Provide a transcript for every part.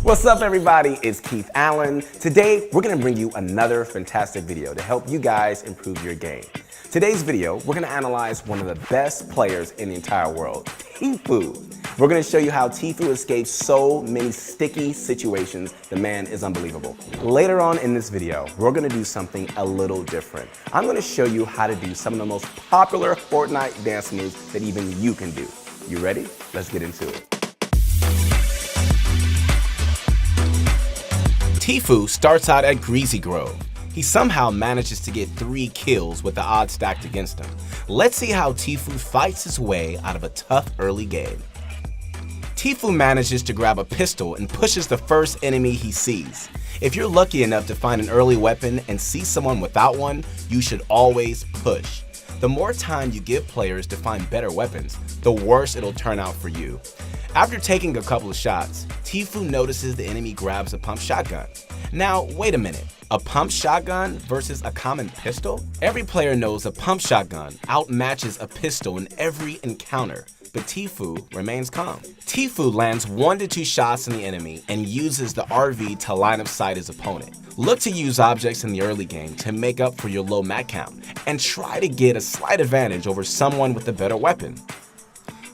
What's up everybody, it's Keith Allen. Today we're gonna bring you another fantastic video to help you guys improve your game. Today's video, we're gonna analyze one of the best players in the entire world, Tfue. We're gonna show you how Tfue escapes so many sticky situations. The man is unbelievable. Later on in this video, we're gonna do something a little different. I'm gonna show you how to do some of the most popular Fortnite dance moves that even you can do. You ready? Let's get into it. Tfue starts out at Greasy Grove. He somehow manages to get 3 kills with the odds stacked against him. Let's see how Tfue fights his way out of a tough early game. Tfue manages to grab a pistol and pushes the first enemy he sees. If you're lucky enough to find an early weapon and see someone without one, you should always push. The more time you give players to find better weapons, the worse it'll turn out for you. After taking a couple of shots, Tfue notices the enemy grabs a pump shotgun. Now, wait a minute, a pump shotgun versus a common pistol? Every player knows a pump shotgun outmatches a pistol in every encounter, but Tfue remains calm. Tfue lands 1 to 2 shots in the enemy and uses the RV to line of sight his opponent. Look to use objects in the early game to make up for your low mat count, and try to get a slight advantage over someone with a better weapon.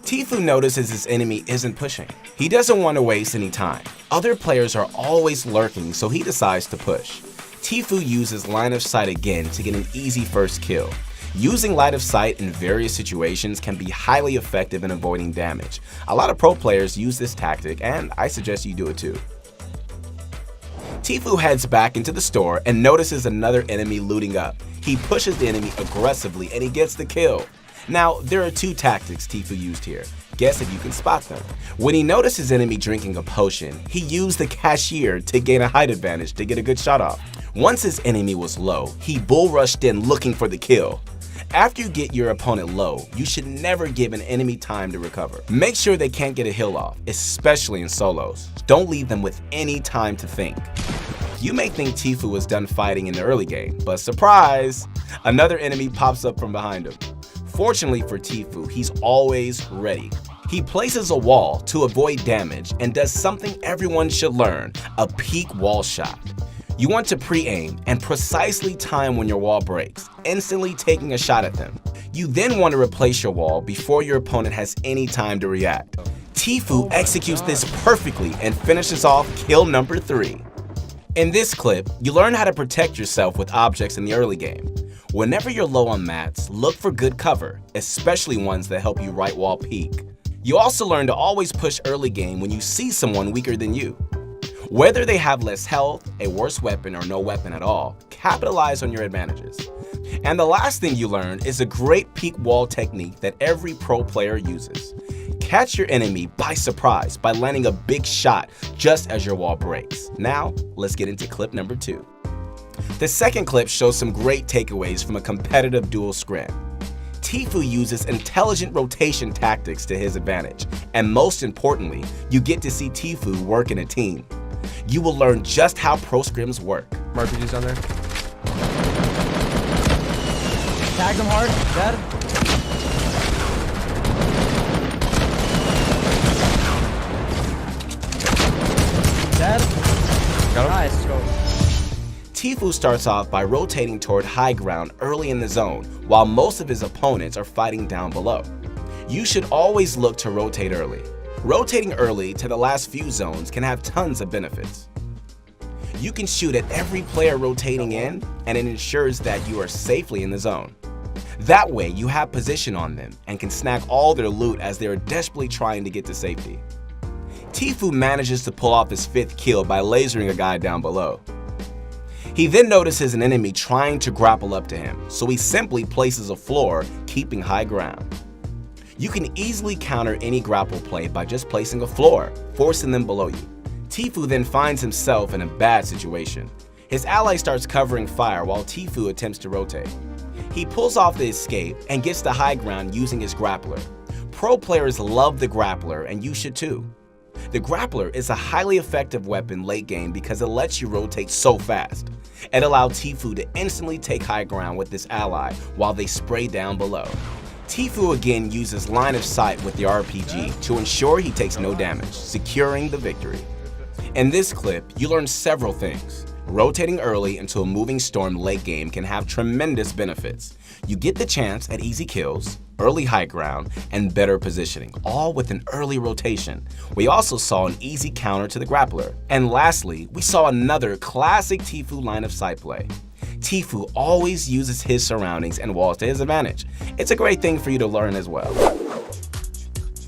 Tfue notices his enemy isn't pushing. He doesn't want to waste any time. Other players are always lurking, so he decides to push. Tfue uses line of sight again to get an easy first kill. Using line of sight in various situations can be highly effective in avoiding damage. A lot of pro players use this tactic, and I suggest you do it too. Tfue heads back into the store and notices another enemy looting up. He pushes the enemy aggressively and he gets the kill. Now, there are 2 tactics Tfue used here. Guess if you can spot them. When he noticed his enemy drinking a potion, he used the cashier to gain a height advantage to get a good shot off. Once his enemy was low, he bull rushed in looking for the kill. After you get your opponent low, you should never give an enemy time to recover. Make sure they can't get a heal off, especially in solos. Don't leave them with any time to think. You may think Tfue was done fighting in the early game, but surprise! Another enemy pops up from behind him. Fortunately for Tfue, he's always ready. He places a wall to avoid damage and does something everyone should learn, a peek wall shot. You want to pre-aim and precisely time when your wall breaks, instantly taking a shot at them. You then want to replace your wall before your opponent has any time to react. Tfue executes this perfectly and finishes off kill number 3. In this clip, you learn how to protect yourself with objects in the early game. Whenever you're low on mats, look for good cover, especially ones that help you right wall peek. You also learn to always push early game when you see someone weaker than you. Whether they have less health, a worse weapon, or no weapon at all, capitalize on your advantages. And the last thing you learn is a great peek wall technique that every pro player uses. Catch your enemy by surprise by landing a big shot just as your wall breaks. Now, let's get into clip number 2. The second clip shows some great takeaways from a competitive dual scrim. Tfue uses intelligent rotation tactics to his advantage, and most importantly, you get to see Tfue work in a team. You will learn just how pro scrims work. RPG's on there. Tagged him hard. Dead. Dead. Got him. Nice. Let's go. Tfue starts off by rotating toward high ground early in the zone, while most of his opponents are fighting down below. You should always look to rotate early. Rotating early to the last few zones can have tons of benefits. You can shoot at every player rotating in, and it ensures that you are safely in the zone. That way, you have position on them and can snag all their loot as they are desperately trying to get to safety. Tfue manages to pull off his 5th kill by lasering a guy down below. He then notices an enemy trying to grapple up to him, so he simply places a floor, keeping high ground. You can easily counter any grapple play by just placing a floor, forcing them below you. Tfue then finds himself in a bad situation. His ally starts covering fire while Tfue attempts to rotate. He pulls off the escape and gets the high ground using his grappler. Pro players love the grappler, and you should too. The grappler is a highly effective weapon late game because it lets you rotate so fast. It allowed Tfue to instantly take high ground with this ally while they spray down below. Tfue again uses line of sight with the RPG to ensure he takes no damage, securing the victory. In this clip, you learn several things. Rotating early into a moving storm late game can have tremendous benefits. You get the chance at easy kills, early high ground, and better positioning, all with an early rotation. We also saw an easy counter to the grappler. And lastly, we saw another classic Tfue line of sight play. Tfue always uses his surroundings and walls to his advantage. It's a great thing for you to learn as well.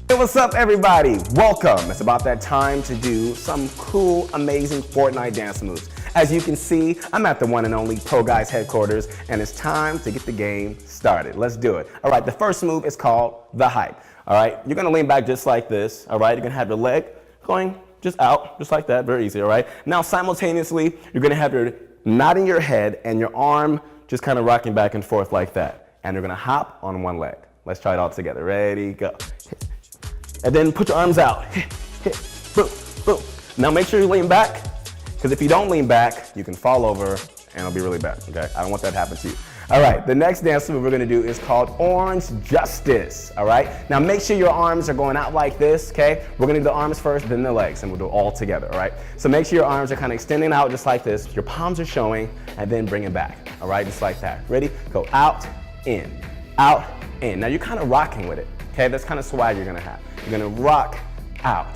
Hey, what's up everybody? Welcome. It's about that time to do some cool, amazing Fortnite dance moves. As you can see, I'm at the one and only Pro Guys headquarters, and it's time to get the game started. Let's do it. All right, the first move is called the hype. All right, you're gonna lean back just like this. All right, you're gonna have your leg going just out, just like that, very easy, all right? Now simultaneously, you're gonna have your nodding your head and your arm just kind of rocking back and forth like that. And you're gonna hop on one leg. Let's try it all together. Ready, go. And then put your arms out. Hit, boom, boom. Now make sure you lean back, because if you don't lean back, you can fall over and it'll be really bad, okay? I don't want that to happen to you. All right, the next dance move we're gonna do is called Orange Justice, all right? Now make sure your arms are going out like this, okay? We're gonna do the arms first, then the legs, and we'll do it all together, all right? So make sure your arms are kind of extending out just like this, your palms are showing, and then bring it back, all right? Just like that. Ready? Go out, in, out, in. Now you're kind of rocking with it, okay? That's kind of swag you're gonna have. You're gonna rock out,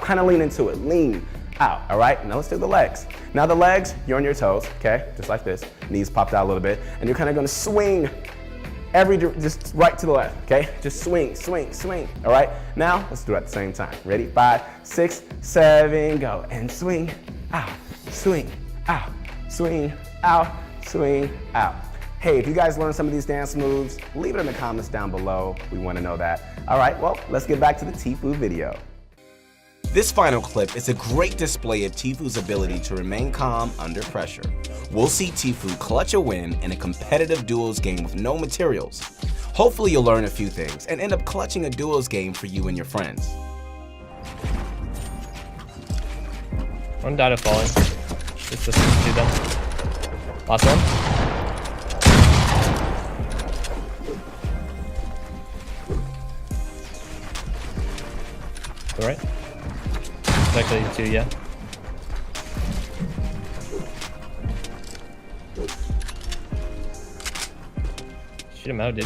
kind of lean into it, lean out, all right? Now let's do the legs. Now the legs, you're on your toes, okay? Just like this, knees popped out a little bit, and you're kind of gonna swing just right to the left, okay? Just swing, swing, swing, all right? Now, let's do it at the same time. Ready? 5, 6, 7, go, and swing, out, swing, out, swing, out, swing, out. Hey, if you guys learned some of these dance moves, leave it in the comments down below. We want to know that. All right, well, let's get back to the Tfue video. This final clip is a great display of Tfue's ability to remain calm under pressure. We'll see Tfue clutch a win in a competitive duels game with no materials. Hopefully you'll learn a few things and end up clutching a duels game for you and your friends. One died of falling. Just to do them. Last one. All right. Exactly 2, yeah. Shoot him out, dude.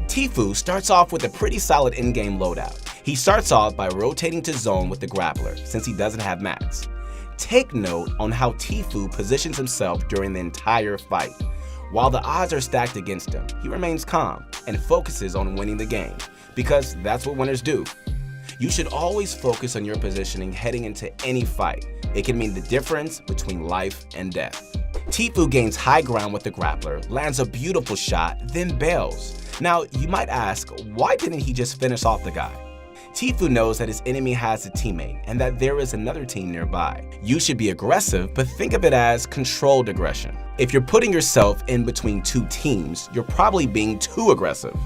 Tfue starts off with a pretty solid in-game loadout. He starts off by rotating to zone with the grappler, since he doesn't have mats. Take note on how Tfue positions himself during the entire fight. While the odds are stacked against him, he remains calm and focuses on winning the game, because that's what winners do. You should always focus on your positioning heading into any fight. It can mean the difference between life and death. Tfue gains high ground with the grappler, lands a beautiful shot, then bails. Now, you might ask, why didn't he just finish off the guy? Tfue knows that his enemy has a teammate and that there is another team nearby. You should be aggressive, but think of it as controlled aggression. If you're putting yourself in between two teams, you're probably being too aggressive.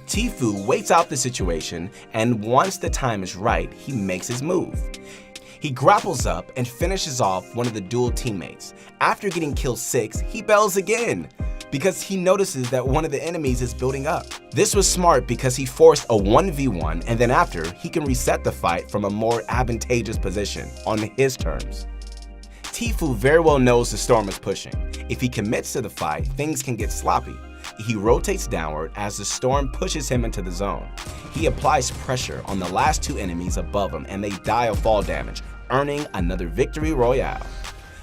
Tfue waits out the situation, and once the time is right, he makes his move. He grapples up and finishes off one of the dual teammates. After getting kill 6, he bails again, because he notices that one of the enemies is building up. This was smart because he forced a 1v1, and then after, he can reset the fight from a more advantageous position on his terms. Tfue very well knows the storm is pushing. If he commits to the fight, things can get sloppy. He rotates downward as the storm pushes him into the zone. He applies pressure on the last 2 enemies above him, and they die of fall damage, earning another victory royale.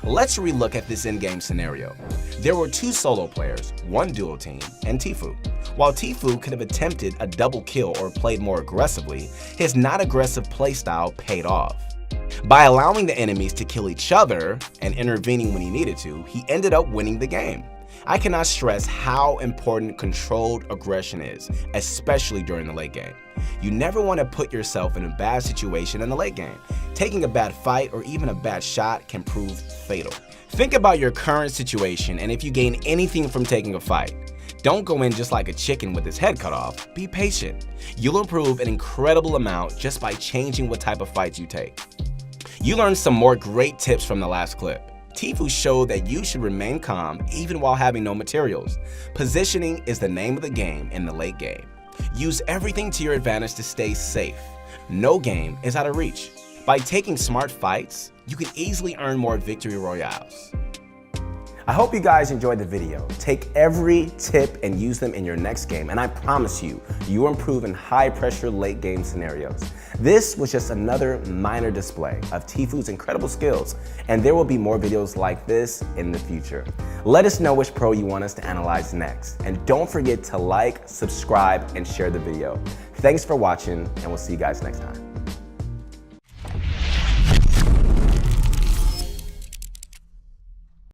Let's relook at this in-game scenario. There were 2 solo players, 1 duo team, and Tfue. While Tfue could have attempted a double kill or played more aggressively, his not aggressive playstyle paid off. By allowing the enemies to kill each other and intervening when he needed to, he ended up winning the game. I cannot stress how important controlled aggression is, especially during the late game. You never want to put yourself in a bad situation in the late game. Taking a bad fight or even a bad shot can prove fatal. Think about your current situation and if you gain anything from taking a fight. Don't go in just like a chicken with his head cut off. Be patient. You'll improve an incredible amount just by changing what type of fights you take. You learned some more great tips from the last clip. Tfue showed that you should remain calm even while having no materials. Positioning is the name of the game in the late game. Use everything to your advantage to stay safe. No game is out of reach. By taking smart fights, you can easily earn more victory royales. I hope you guys enjoyed the video. Take every tip and use them in your next game, and I promise you, you will improve in high-pressure late game scenarios. This was just another minor display of Tfue's incredible skills, and there will be more videos like this in the future. Let us know which pro you want us to analyze next, and don't forget to like, subscribe, and share the video. Thanks for watching, and we'll see you guys next time.